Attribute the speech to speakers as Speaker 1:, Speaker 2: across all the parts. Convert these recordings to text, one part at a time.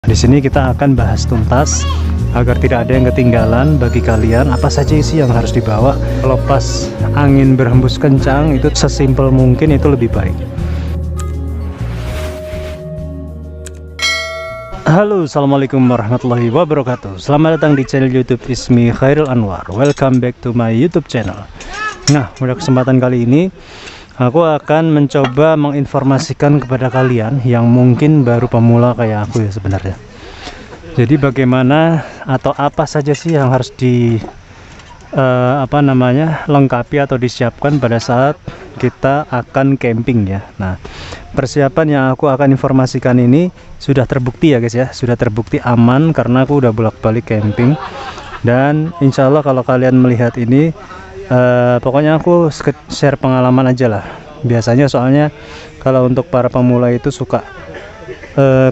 Speaker 1: Di sini kita akan bahas tuntas agar tidak ada yang ketinggalan bagi kalian apa saja isi yang harus dibawa. Kalau pas angin berhembus kencang itu sesimpel mungkin itu lebih baik. Halo, assalamualaikum warahmatullahi wabarakatuh. Selamat datang di channel YouTube Ismi Khairul Anwar. Welcome back to my YouTube channel. Nah, pada kesempatan kali ini aku akan mencoba menginformasikan kepada kalian yang mungkin baru pemula kayak aku ya sebenarnya. Jadi bagaimana atau apa saja sih yang harus lengkapi atau disiapkan pada saat kita akan camping ya. Nah, persiapan yang aku akan informasikan ini sudah terbukti ya guys ya, sudah terbukti aman karena aku udah bolak-balik camping. Dan insya Allah kalau kalian melihat ini pokoknya aku share pengalaman aja lah. Biasanya soalnya kalau untuk para pemula itu suka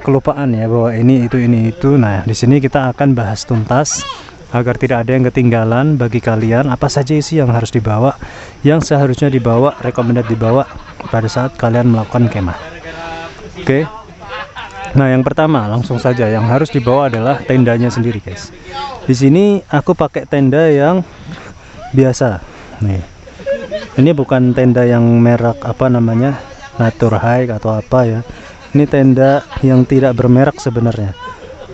Speaker 1: kelupaan ya bahwa ini itu. Nah, di sini kita akan bahas tuntas agar tidak ada yang ketinggalan bagi kalian apa saja isi yang harus dibawa, yang seharusnya dibawa, recommended dibawa pada saat kalian melakukan kemah. Oke. Nah, yang pertama langsung saja yang harus dibawa adalah tendanya sendiri guys. Di sini aku pakai tenda yang biasa nih. Ini bukan tenda yang merek Natur High atau apa ya. Ini tenda yang tidak bermerek sebenarnya.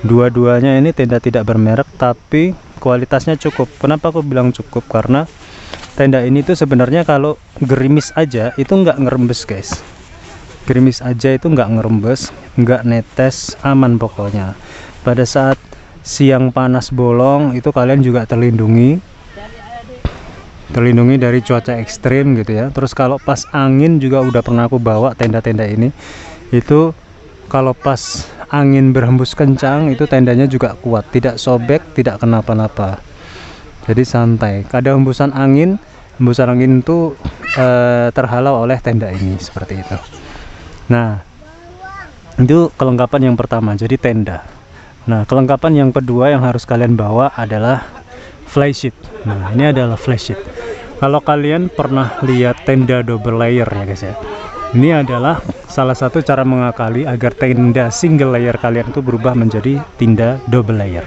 Speaker 1: Dua-duanya ini tenda tidak bermerek tapi kualitasnya cukup. Kenapa aku bilang cukup? Karena tenda ini tuh sebenarnya kalau gerimis aja itu nggak ngerembes guys. Gerimis aja itu nggak ngerembes, nggak netes, aman pokoknya. Pada saat siang panas bolong itu kalian juga terlindungi dari cuaca ekstrim gitu ya. Terus kalau pas angin juga udah pernah aku bawa tenda-tenda ini, itu kalau pas angin berhembus kencang itu tendanya juga kuat, tidak sobek, tidak kenapa-napa. Jadi santai. Kadang hembusan angin itu terhalau oleh tenda ini seperti itu. Nah, itu kelengkapan yang pertama, jadi tenda. Nah, kelengkapan yang kedua yang harus kalian bawa adalah flysheet. Nah, ini adalah flysheet. Kalau kalian pernah lihat tenda double layer ya guys ya, ini adalah salah satu cara mengakali agar tenda single layer kalian itu berubah menjadi tenda double layer.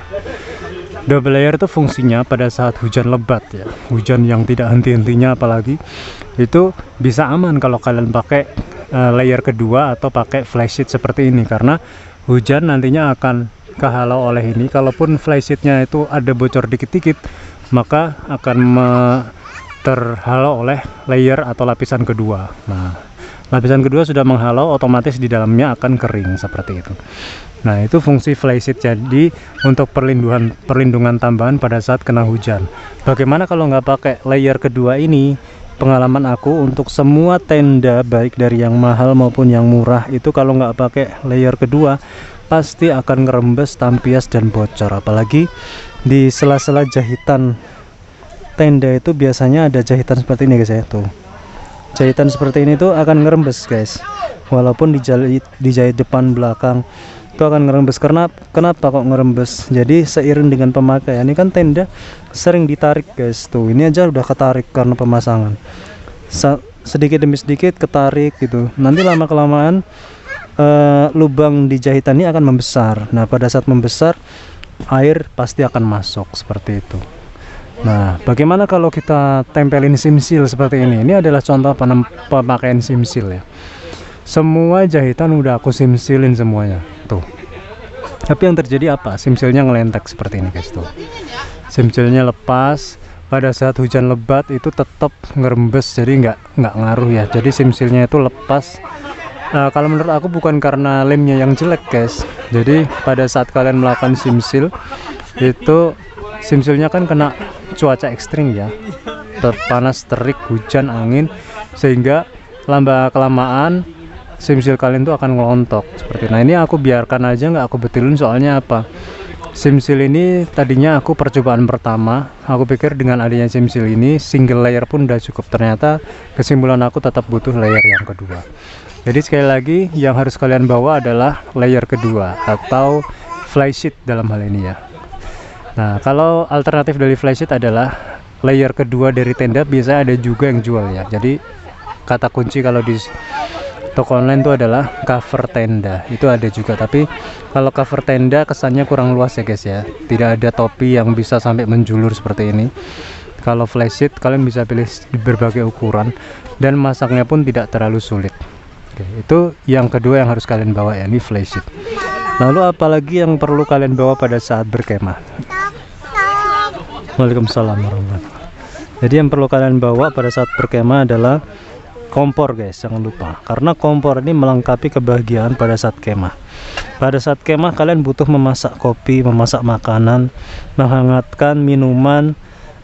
Speaker 1: Double layer itu fungsinya pada saat hujan lebat ya, hujan yang tidak henti-hentinya apalagi, itu bisa aman kalau kalian pakai layer kedua atau pakai flysheet seperti ini, karena hujan nantinya akan kehalau oleh ini. Kalaupun flysheetnya itu ada bocor dikit-dikit, maka akan terhalau oleh layer atau lapisan kedua. Nah, lapisan kedua sudah menghalau, otomatis di dalamnya akan kering seperti itu. Nah, itu fungsi flysheet, jadi untuk perlindungan tambahan pada saat kena hujan. Bagaimana kalau nggak pakai layer kedua ini? Pengalaman aku untuk semua tenda baik dari yang mahal maupun yang murah itu kalau nggak pakai layer kedua pasti akan ngerembes, tampias dan bocor. Apalagi di sela-sela jahitan tenda itu biasanya ada jahitan seperti ini guys ya, tuh. Jahitan seperti ini tuh akan ngerembes guys, walaupun dijahit depan belakang itu akan ngerembes. Kenapa kok ngerembes? Jadi seiring dengan pemakaian, ini kan tenda sering ditarik guys, tuh ini aja udah ketarik karena pemasangan, sedikit demi sedikit ketarik gitu. Nanti lama kelamaan lubang di jahitan ini akan membesar. Nah, pada saat membesar air pasti akan masuk seperti itu. Nah, bagaimana kalau kita tempelin simsil seperti ini? Ini adalah contoh pemakaian simsil ya. Semua jahitan udah aku simsilin semuanya tuh. Tapi yang terjadi apa? Simsilnya ngelentek seperti ini guys tuh. Simsilnya lepas. Pada saat hujan lebat itu tetap ngerembes, jadi nggak ngaruh ya. Jadi simsilnya itu lepas. Kalau menurut aku bukan karena lemnya yang jelek guys. Jadi pada saat kalian melakukan simsil itu simsilnya kan kena cuaca ekstrim ya, panas, terik, hujan, angin, sehingga lama kelamaan simsil kalian tuh akan ngelontok seperti. Nah, ini aku biarkan aja, nggak aku betulin, soalnya apa, simsil ini tadinya aku percobaan pertama, aku pikir dengan adanya simsil ini single layer pun udah cukup. Ternyata kesimpulan aku tetap butuh layer yang kedua. Jadi sekali lagi yang harus kalian bawa adalah layer kedua atau flysheet dalam hal ini ya. Nah, kalau alternatif dari flysheet adalah layer kedua dari tenda, biasanya ada juga yang jual ya. Jadi kata kunci kalau di toko online itu adalah cover tenda. Itu ada juga, tapi kalau cover tenda kesannya kurang luas ya guys ya. Tidak ada topi yang bisa sampai menjulur seperti ini. Kalau flysheet kalian bisa pilih berbagai ukuran dan masaknya pun tidak terlalu sulit. Oke, itu yang kedua yang harus kalian bawa ya, ini flysheet. Lalu apalagi yang perlu kalian bawa pada saat berkemah? Waalaikumsalam warahmatullahi wabarakatuh. Jadi yang perlu kalian bawa pada saat berkemah adalah kompor guys, jangan lupa, karena kompor ini melengkapi kebahagiaan pada saat kemah. Pada saat kemah kalian butuh memasak kopi, memasak makanan, menghangatkan minuman,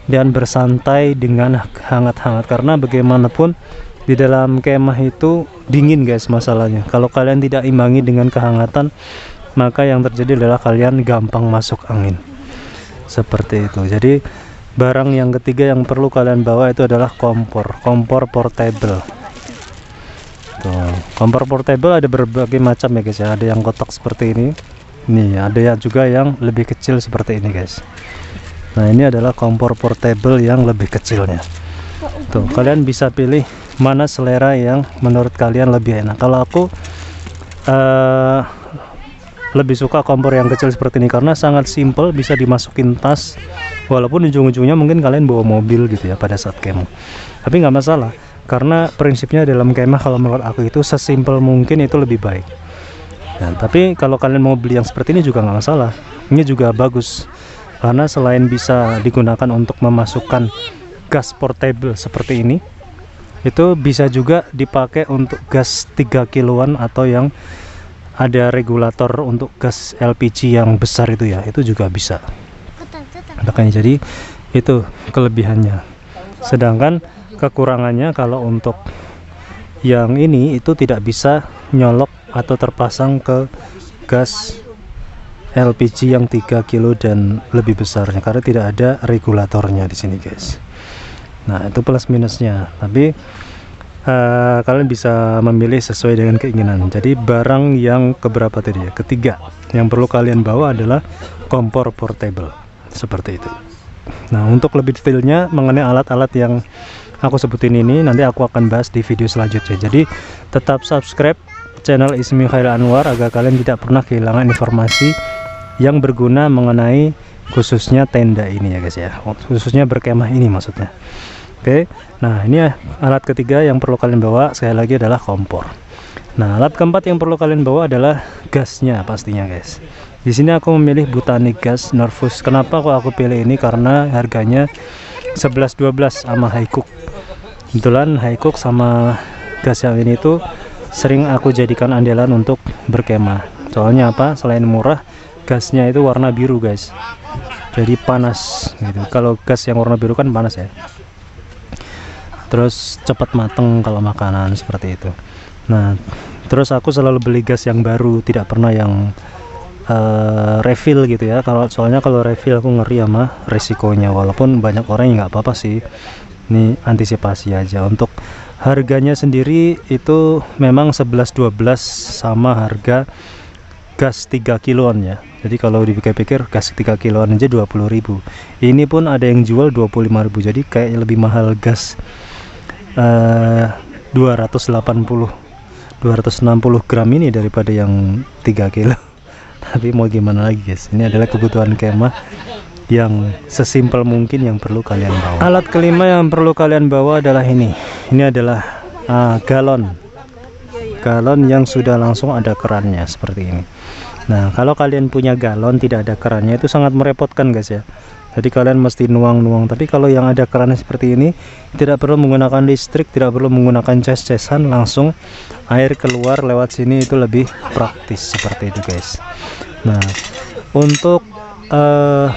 Speaker 1: dan bersantai dengan hangat-hangat, karena bagaimanapun di dalam kemah itu dingin guys masalahnya. Kalau kalian tidak imbangi dengan kehangatan, maka yang terjadi adalah kalian gampang masuk angin seperti itu. Jadi barang yang ketiga yang perlu kalian bawa itu adalah kompor portable. Tuh, kompor portable ada berbagai macam ya guys ya. Ada yang kotak seperti ini, nih ada yang juga yang lebih kecil seperti ini guys. Nah ini adalah kompor portable yang lebih kecilnya. Tuh, kalian bisa pilih mana selera yang menurut kalian lebih enak. Kalau aku lebih suka kompor yang kecil seperti ini karena sangat simple, bisa dimasukin tas, walaupun ujung-ujungnya mungkin kalian bawa mobil gitu ya pada saat kemah. Tapi nggak masalah, karena prinsipnya dalam kemah kalau menurut aku itu sesimpel mungkin itu lebih baik. Nah, tapi kalau kalian mau beli yang seperti ini juga nggak masalah, ini juga bagus. Karena selain bisa digunakan untuk memasukkan gas portable seperti ini, itu bisa juga dipakai untuk gas 3 kiloan atau yang ada regulator untuk gas LPG yang besar itu ya, itu juga bisa. Makanya jadi itu kelebihannya. Sedangkan kekurangannya kalau untuk yang ini itu tidak bisa nyolok atau terpasang ke gas LPG yang 3 kilo dan lebih besarnya, karena tidak ada regulatornya di sini guys. Nah itu plus minusnya, tapi kalian bisa memilih sesuai dengan keinginan. Jadi barang yang keberapa tadi ya, ketiga yang perlu kalian bawa adalah kompor portable seperti itu. Nah untuk lebih detailnya mengenai alat-alat yang aku sebutin ini nanti aku akan bahas di video selanjutnya. Jadi tetap subscribe channel Ismi Khairil Anwar agar kalian tidak pernah kehilangan informasi yang berguna mengenai khususnya tenda ini ya guys ya, khususnya berkemah ini maksudnya. Oke, nah ini ya alat ketiga yang perlu kalian bawa, sekali lagi adalah kompor. Nah alat keempat yang perlu kalian bawa adalah gasnya pastinya guys. Di sini aku memilih Botanic Gas Norvus. Kenapa kok aku pilih ini? Karena harganya 11-12 sama Highcook. Kebetulan Highcook sama gas yang ini tuh sering aku jadikan andalan untuk berkemah. Soalnya apa? Selain murah, gasnya itu warna biru guys, jadi panas gitu. Kalau gas yang warna biru kan panas ya, terus cepat mateng kalau makanan seperti itu. Nah terus aku selalu beli gas yang baru, tidak pernah yang refill gitu ya. Soalnya kalau refill aku ngeri sama resikonya, walaupun banyak orang yang nggak apa-apa sih, ini antisipasi aja. Untuk harganya sendiri itu memang 11-12 sama harga gas 3 kiloan ya. Jadi kalau dipikir-pikir gas 3 kiloan aja 20.000. Ini pun ada yang jual 25.000. Jadi kayak lebih mahal gas 260 gram ini daripada yang 3 kilo. Tapi mau gimana lagi guys, ini adalah kebutuhan kemah yang sesimpel mungkin yang perlu kalian bawa. Alat kelima yang perlu kalian bawa adalah ini adalah galon yang sudah langsung ada kerannya seperti ini. Nah kalau kalian punya galon tidak ada kerannya itu sangat merepotkan guys ya. Jadi kalian mesti nuang-nuang. Tapi kalau yang ada kerannya seperti ini, tidak perlu menggunakan listrik, tidak perlu menggunakan cas-casan, langsung air keluar lewat sini, itu lebih praktis seperti itu guys. Nah untuk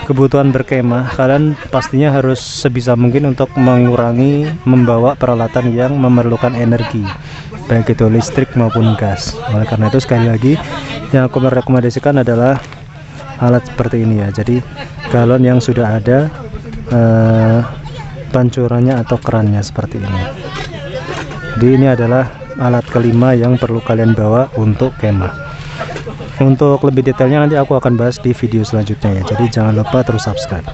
Speaker 1: kebutuhan berkemah, kalian pastinya harus sebisa mungkin untuk mengurangi membawa peralatan yang memerlukan energi, baik itu listrik maupun gas. Oleh karena itu sekali lagi yang aku merekomendasikan adalah alat seperti ini ya. Jadi galon yang sudah ada pancurannya atau kerannya seperti ini. Jadi ini adalah alat kelima yang perlu kalian bawa untuk kemah. Untuk lebih detailnya nanti aku akan bahas di video selanjutnya ya. Jadi jangan lupa terus subscribe.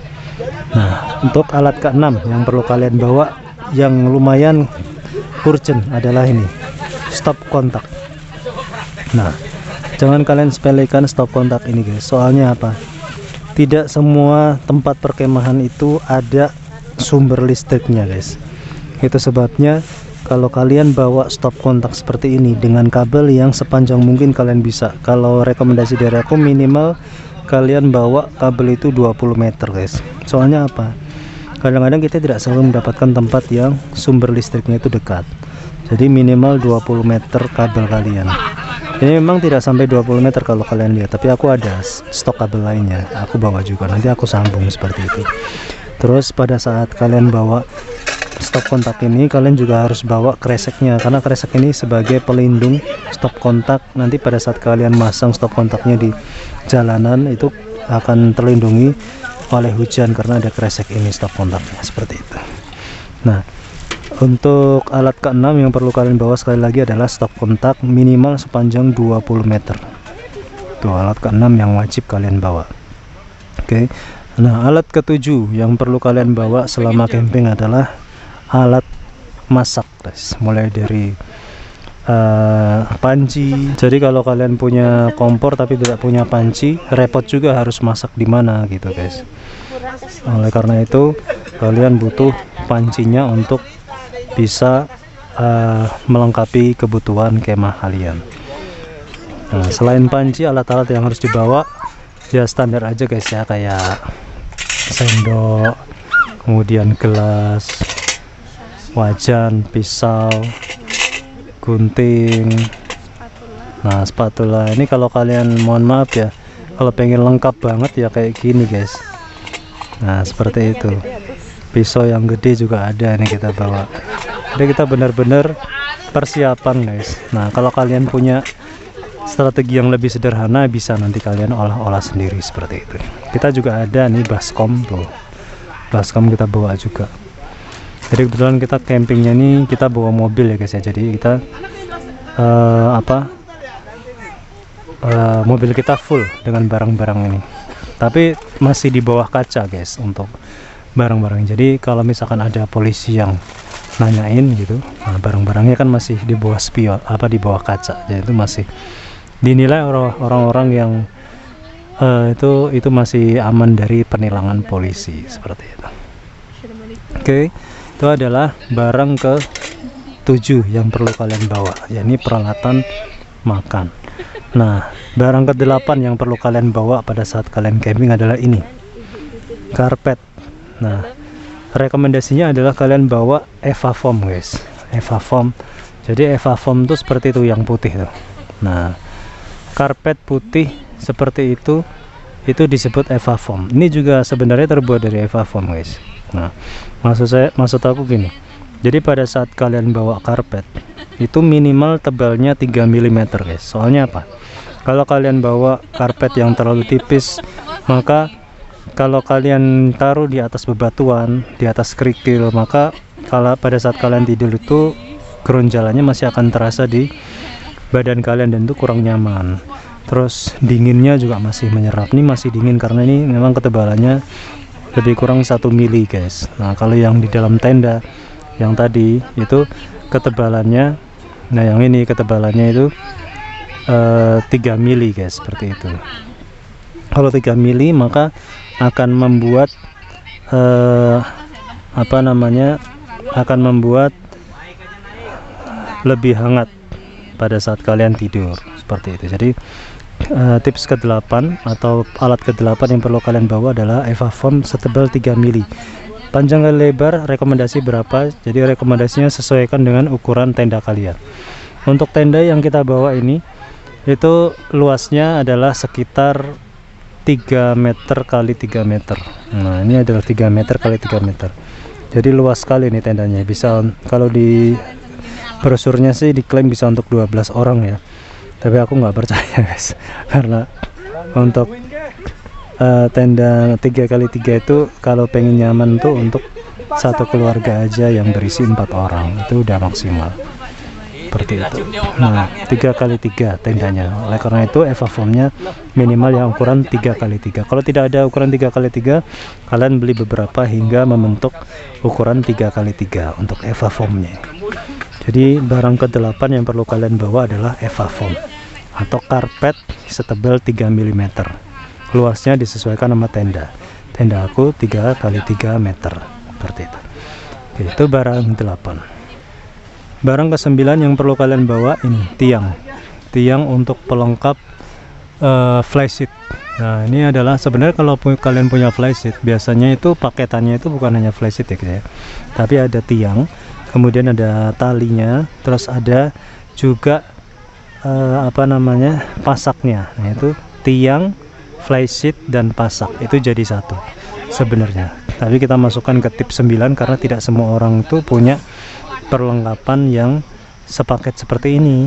Speaker 1: Nah untuk alat keenam yang perlu kalian bawa yang lumayan urgent adalah ini.
Speaker 2: stop kontak. Nah, jangan kalian sepelekan stop kontak ini guys. Soalnya apa? Tidak semua tempat perkemahan itu ada sumber listriknya guys. Itu sebabnya kalau kalian bawa stop kontak seperti ini dengan kabel yang sepanjang mungkin kalian bisa. Kalau rekomendasi dari aku minimal kalian bawa kabel itu 20 meter guys. Soalnya apa? Kadang-kadang kita tidak selalu mendapatkan tempat yang sumber listriknya itu dekat. Jadi minimal 20 meter kabel kalian. Ini memang tidak sampai 20 meter kalau kalian lihat, tapi aku ada stok kabel lainnya, aku bawa juga, nanti aku sambung seperti itu. Terus pada saat kalian bawa stop kontak ini, kalian juga harus bawa kreseknya, karena kresek ini sebagai pelindung stop kontak. Nanti pada saat kalian masang stop kontaknya di jalanan itu akan terlindungi oleh hujan karena ada kresek ini stop kontaknya, seperti itu. Nah, untuk alat keenam yang perlu kalian bawa sekali lagi adalah stop kontak minimal sepanjang 20 meter. Tuh alat keenam yang wajib kalian bawa. Oke. Nah, alat ketujuh yang perlu kalian bawa selama camping adalah alat masak, guys. Mulai dari panci. Jadi kalau kalian punya kompor tapi tidak punya panci, repot juga harus masak di mana gitu, guys. Oleh karena itu, kalian butuh pancinya untuk bisa melengkapi kebutuhan kemah kalian. Nah, selain panci, alat-alat yang harus dibawa ya standar aja guys ya, kayak sendok, kemudian gelas, wajan, pisau, gunting, nah spatula. Ini kalau kalian, mohon maaf ya, kalau pengen lengkap banget ya kayak gini guys. Nah seperti itu. Pisau yang gede juga ada nih kita bawa. Jadi kita benar-benar persiapan guys. Nah kalau kalian punya strategi yang lebih sederhana, bisa nanti kalian olah-olah sendiri seperti itu. Kita juga ada nih baskom tuh, baskom kita bawa juga. Jadi kebetulan kita campingnya nih kita bawa mobil ya guys ya. Jadi kita mobil kita full dengan barang-barang ini, tapi masih di bawah kaca guys untuk barang-barang. Jadi kalau misalkan ada polisi yang nanyain gitu, nah barang-barangnya kan masih di bawah spion, di bawah kaca. Jadi itu masih dinilai orang-orang yang itu masih aman dari penilangan polisi seperti itu. Oke, itu adalah barang ke-7 yang perlu kalian bawa, yakni peralatan makan. Nah, barang ke-8 yang perlu kalian bawa pada saat kalian camping adalah ini, karpet. Nah, rekomendasinya adalah kalian bawa Eva Foam guys, Eva Foam. Jadi Eva Foam itu seperti itu yang putih tuh. Nah, karpet putih seperti itu disebut Eva Foam. Ini juga sebenarnya terbuat dari Eva Foam guys. Nah, maksud aku gini. Jadi pada saat kalian bawa karpet itu minimal tebalnya 3 mm guys. Soalnya apa? Kalau kalian bawa karpet yang terlalu tipis, maka kalau kalian taruh di atas bebatuan, di atas kerikil, maka kalau pada saat kalian tidur itu keronjalannya masih akan terasa di badan kalian dan itu kurang nyaman. Terus dinginnya juga masih menyerap. Ini masih dingin karena ini memang ketebalannya lebih kurang 1 mili guys. Nah kalau yang di dalam tenda yang tadi itu ketebalannya, nah yang ini ketebalannya itu 3 mili guys, seperti itu. Kalau 3 mili maka akan membuat akan membuat lebih hangat pada saat kalian tidur seperti itu. Jadi tips ke-8 atau alat ke-8 yang perlu kalian bawa adalah Eva Foam setebal 3 mili. Panjang dan lebar rekomendasi berapa? Jadi rekomendasinya sesuaikan dengan ukuran tenda kalian. Untuk tenda yang kita bawa ini itu luasnya adalah sekitar 3 meter kali 3 meter. Nah ini adalah 3 meter kali 3 meter. Jadi luas sekali nih tendanya. Bisa, kalau di brosurnya sih diklaim bisa untuk 12 orang ya, tapi aku nggak percaya guys, karena untuk tenda 3x3 itu kalau pengen nyaman tuh untuk satu keluarga aja yang berisi 4 orang itu udah maksimal seperti itu. Nah 3x3 tendanya. Oleh karena itu Eva Foamnya minimal yang ukuran 3x3. Kalau tidak ada ukuran 3x3, kalian beli beberapa hingga membentuk ukuran 3x3 untuk Eva Foamnya. Jadi barang ke-8 yang perlu kalian bawa adalah Evafoam atau karpet setebal 3 mm. Luasnya disesuaikan sama tenda. Tenda aku 3 x 3 meter seperti itu. Oke, itu barang 8. Barang ke-9 yang perlu kalian bawa ini tiang untuk pelengkap flysheet. Nah, ini adalah sebenarnya kalau kalian punya flysheet, biasanya itu paketannya itu bukan hanya flysheet ya guys ya, tapi ada tiang, kemudian ada talinya, terus ada juga pasaknya. Nah, itu tiang, flysheet dan pasak itu jadi satu sebenarnya. Tapi kita masukkan ke tips 9 karena tidak semua orang tuh punya perlengkapan yang sepaket seperti ini.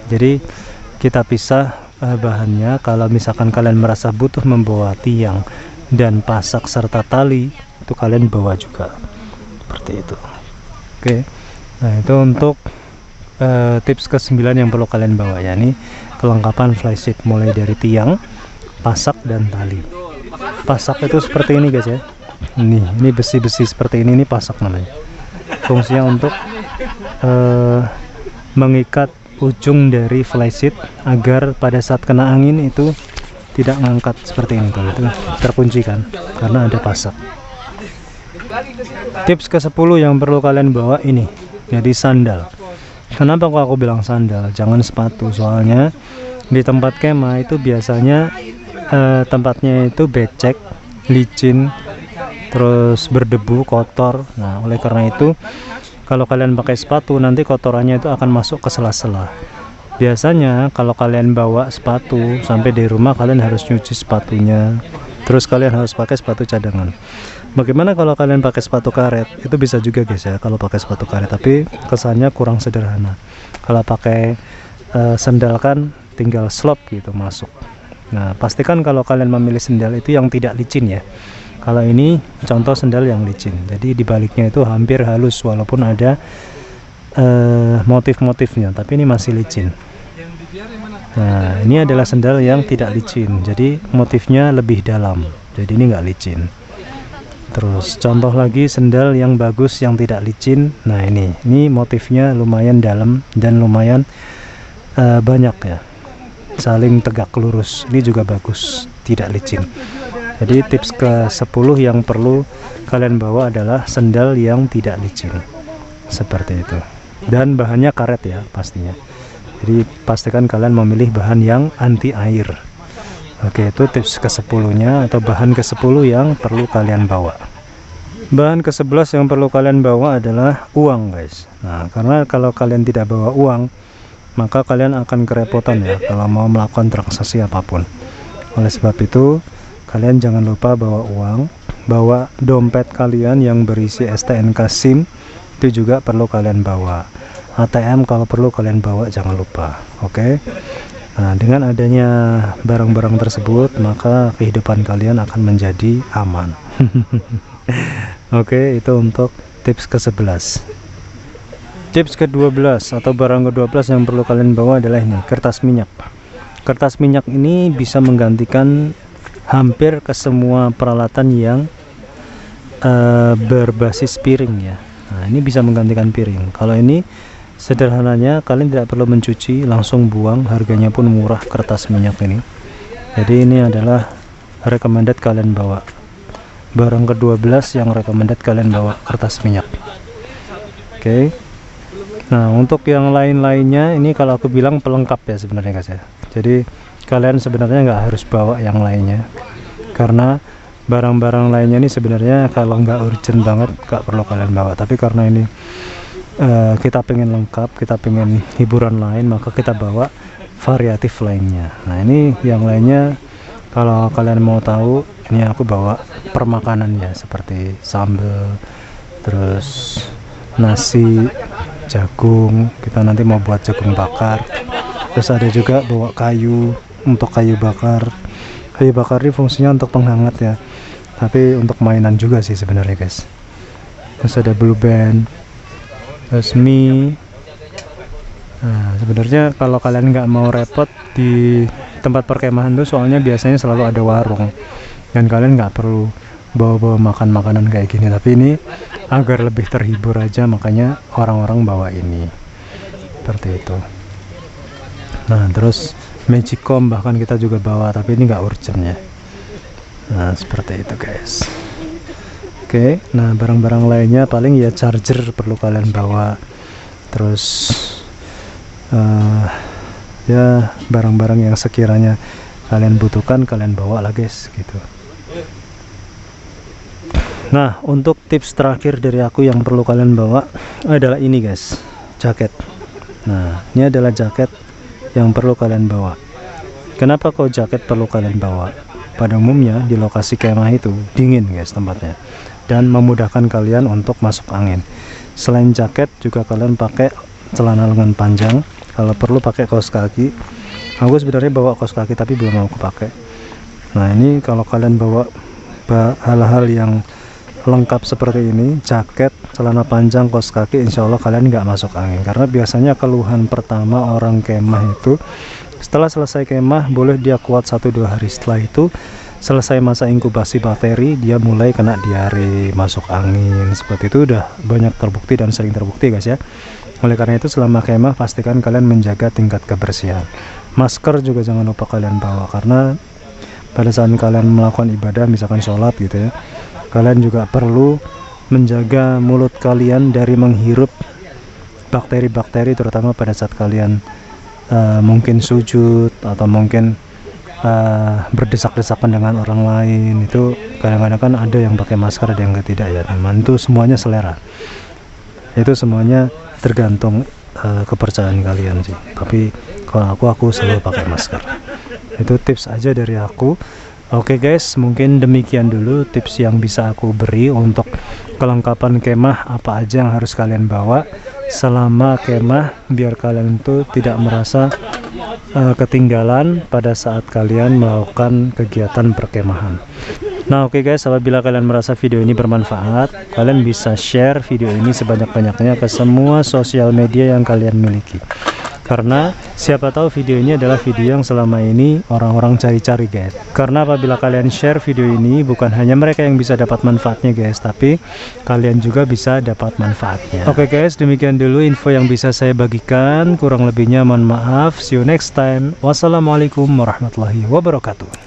Speaker 2: Jadi kita pisah bahannya. Kalau misalkan kalian merasa butuh membawa tiang dan pasak serta tali, itu kalian bawa juga seperti itu. Oke, nah itu untuk tips ke-9 yang perlu kalian bawa, ya ini kelengkapan flysheet mulai dari tiang, pasak dan tali. Pasak itu seperti ini guys ya, ini besi-besi seperti ini pasak namanya. Fungsinya untuk mengikat ujung dari flysheet agar pada saat kena angin itu tidak ngangkat seperti ini tuh, itu terkunci kan karena ada pasak. Tips ke-10 yang perlu kalian bawa ini jadi sandal. Kenapa kok aku bilang sandal, jangan sepatu? Soalnya di tempat kemah itu biasanya tempatnya itu becek, licin, terus berdebu, kotor. Nah, oleh karena itu kalau kalian pakai sepatu nanti kotorannya itu akan masuk ke sela-sela. Biasanya kalau kalian bawa sepatu sampai di rumah, kalian harus nyuci sepatunya, terus kalian harus pakai sepatu cadangan. Bagaimana kalau kalian pakai sepatu karet? Itu bisa juga guys ya kalau pakai sepatu karet, tapi kesannya kurang sederhana. Kalau pakai sendal kan tinggal slop gitu masuk. Nah, pastikan kalau kalian memilih sendal itu yang tidak licin ya. Kalau ini contoh sendal yang licin, jadi dibaliknya itu hampir halus walaupun ada motif-motifnya, tapi ini masih licin. Nah, ini adalah sendal yang tidak licin, jadi motifnya lebih dalam, jadi ini nggak licin. Terus contoh lagi sendal yang bagus yang tidak licin. Nah, ini motifnya lumayan dalam dan lumayan banyak ya, saling tegak lurus. Ini juga bagus, tidak licin. Jadi tips ke-10 yang perlu kalian bawa adalah sendal yang tidak licin seperti itu, dan bahannya karet ya pastinya. Jadi pastikan kalian memilih bahan yang anti air. Oke, itu tips ke-10 nya atau bahan ke-10 yang perlu kalian bawa. Bahan ke-11 yang perlu kalian bawa adalah uang guys. Nah, karena kalau kalian tidak bawa uang, maka kalian akan kerepotan ya kalau mau melakukan transaksi apapun. Oleh sebab itu kalian jangan lupa bawa uang, bawa dompet kalian yang berisi STNK SIM, itu juga perlu kalian bawa. ATM kalau perlu kalian bawa, jangan lupa. Oke. Nah, dengan adanya barang-barang tersebut, maka kehidupan kalian akan menjadi aman. Oke, itu untuk tips ke-11. Tips ke-12 atau barang ke-12 yang perlu kalian bawa adalah ini, kertas minyak. Kertas minyak ini bisa menggantikan hampir ke semua peralatan yang berbasis piring ya. Nah, ini bisa menggantikan piring. Kalau ini sederhananya kalian tidak perlu mencuci, langsung buang, harganya pun murah kertas minyak ini. Jadi ini adalah recommended kalian bawa. Barang ke-12 yang recommended kalian bawa kertas minyak. Oke. Nah, untuk yang lain-lainnya ini kalau aku bilang pelengkap ya sebenarnya guys ya. Jadi kalian sebenarnya nggak harus bawa yang lainnya, karena barang-barang lainnya ini sebenarnya kalau nggak urgent banget nggak perlu kalian bawa. Tapi karena ini kita pengen lengkap, kita pengen hiburan lain, maka kita bawa variatif lainnya. Nah, ini yang lainnya kalau kalian mau tahu, ini aku bawa permakanan ya, seperti sambal, terus nasi, jagung, kita nanti mau buat jagung bakar. Terus ada juga bawa kayu untuk kayu bakar. Kayu bakar ini fungsinya untuk penghangat ya, tapi untuk mainan juga sih sebenarnya guys. Terus ada blue band, terus mie. Nah, sebenarnya kalau kalian nggak mau repot di tempat perkemahan tuh, soalnya biasanya selalu ada warung dan kalian nggak perlu bawa-bawa makan makanan kayak gini. Tapi ini agar lebih terhibur aja, makanya orang-orang bawa ini. seperti itu. Nah terus Magicom bahkan kita juga bawa, tapi ini nggak urgent ya. Nah seperti itu guys. Oke, nah barang-barang lainnya paling ya charger perlu kalian bawa, terus ya barang-barang yang sekiranya kalian butuhkan kalian bawa lah guys gitu. Nah untuk tips terakhir dari aku yang perlu kalian bawa adalah ini guys, jaket. Nah ini adalah jaket yang perlu kalian bawa. Kenapa kok jaket perlu kalian bawa? Pada umumnya di lokasi kemah itu dingin guys tempatnya, dan memudahkan kalian untuk masuk angin. Selain jaket juga kalian pakai celana lengan panjang, kalau perlu pakai kaos kaki. Aku sebenarnya bawa kaos kaki tapi belum mau aku pakai. Nah ini kalau kalian bawa hal-hal yang lengkap seperti ini, jaket, celana panjang, kaos kaki, insya Allah kalian nggak masuk angin. Karena biasanya keluhan pertama orang kemah itu setelah selesai kemah, boleh dia kuat 1-2 hari, setelah itu selesai masa inkubasi bakteri dia mulai kena diare, masuk angin. Seperti itu udah banyak terbukti dan sering terbukti guys ya. Oleh karena itu selama kemah pastikan kalian menjaga tingkat kebersihan. Masker juga jangan lupa kalian bawa, karena pada saat kalian melakukan ibadah misalkan sholat gitu ya, kalian juga perlu menjaga mulut kalian dari menghirup bakteri-bakteri, terutama pada saat kalian mungkin sujud atau mungkin berdesak-desakan dengan orang lain. Itu kadang-kadang kan ada yang pakai masker, ada yang tidak ya teman. Itu semuanya selera, itu semuanya tergantung kepercayaan kalian sih. Tapi kalau aku selalu pakai masker. Itu tips aja dari aku. Oke guys, mungkin demikian dulu tips yang bisa aku beri untuk kelengkapan kemah, apa aja yang harus kalian bawa selama kemah, biar kalian itu tidak merasa ketinggalan pada saat kalian melakukan kegiatan perkemahan. Nah oke guys, apabila kalian merasa video ini bermanfaat, kalian bisa share video ini sebanyak-banyaknya ke semua sosial media yang kalian miliki. Karena siapa tahu video ini adalah video yang selama ini orang-orang cari-cari guys. Karena apabila kalian share video ini, bukan hanya mereka yang bisa dapat manfaatnya guys, tapi kalian juga bisa dapat manfaatnya. Oke guys, demikian dulu info yang bisa saya bagikan. Kurang lebihnya mohon maaf. See you next time. Wassalamualaikum warahmatullahi wabarakatuh.